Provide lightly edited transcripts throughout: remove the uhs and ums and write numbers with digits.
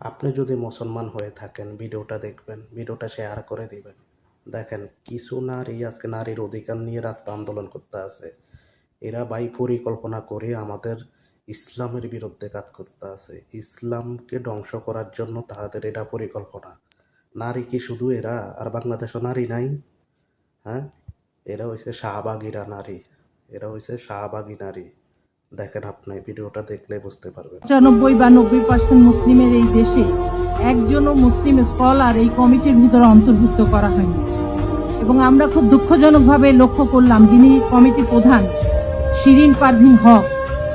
আপনি যদি মুসলমান হয়ে থাকেন ভিডিওটা দেখবেন, ভিডিওটা শেয়ার করে দিবেন। দেখেন কিছু নারী আজকে নারীর অধিকার নিয়ে রাস্তা আন্দোলন করতে আছে। এরা ভাই পরিকল্পনা করে আমাদের ইসলামের বিরুদ্ধে কাজ করতে আছে। ইসলামকে ধ্বংস করার জন্য তাদের এটা পরিকল্পনা। নারী কি শুধু এরা? আর বাংলাদেশও নারী নাই? হ্যাঁ, এরা হইছে শাহবাগীরা নারী, এরা হইছে শাহবাগী নারী। দেখেন, আপনি ভিডিওটা দেখলে বুঝতে পারবেন। 95 বা 90% মুসলিমের এই দেশে একজনও মুসলিম স্কলার এই কমিটির ভিতরে অন্তর্ভুক্ত করা হয়নি। এবং আমরা খুব দুঃখজনকভাবে লক্ষ্য করলাম, যিনি কমিটি প্রধান শিরিন পারভীন হক,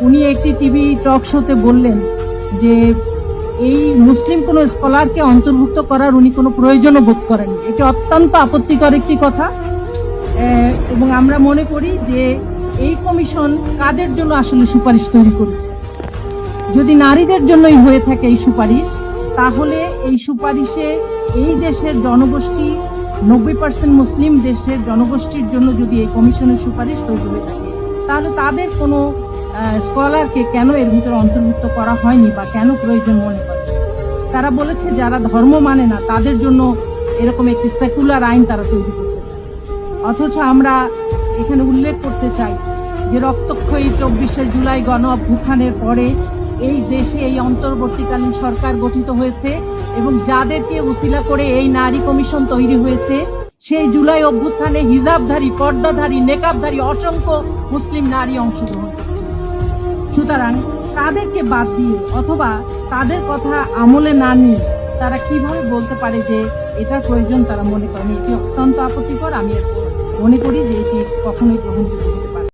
উনি একটি টিভি টক শোতে বললেন যে এই মুসলিম কোনো স্কলারকে অন্তর্ভুক্ত করার উনি কোনো প্রয়োজনও বোধ করেন। এটি অত্যন্ত আপত্তিকর একটি কথা। এবং আমরা মনে করি যে এই কমিশন কাদের জন্য আসলে সুপারিশ তৈরি করেছে। যদি নারীদের জন্যই হয়ে থাকে এই সুপারিশ, তাহলে এই সুপারিশে এই দেশের জনগোষ্ঠী 90% মুসলিম দেশের জনগোষ্ঠীর জন্য যদি এই কমিশনের সুপারিশ তৈরি হয়ে থাকে, তাহলে তাদের কোনো স্কলারকে কেন এর ভিতরে অন্তর্ভুক্ত করা হয়নি বা কেন প্রয়োজন মনে করে। তারা বলেছে যারা ধর্ম মানে না তাদের জন্য এরকম একটি সেকুলার আইন তারা তৈরি করতে চায়। অথচ আমরা এখানে উল্লেখ করতে চাই যে রক্তক্ষয়ী 24শে জুলাই গণ অভ্যুত্থানের পরে এই দেশে এই অন্তর্বর্তীকালীন সরকার গঠিত হয়েছে এবং যাদেরকে উসিলা করে এই নারী কমিশন তৈরি হয়েছে, সেই জুলাই অভ্যুত্থানে হিজাবধারী, পর্দাধারী, নেকাবধারী অসংখ্য মুসলিম নারী অংশগ্রহণ করছে। সুতরাং তাদেরকে বাদ দিয়ে অথবা তাদের কথা আমলে না নিয়ে তারা কিভাবে বলতে পারে যে এটার প্রয়োজন তারা মনে করেন? এটি অত্যন্ত আপত্তিকর। আমি মনে করি যে এটি কখনোই গ্রহণযোগ্য।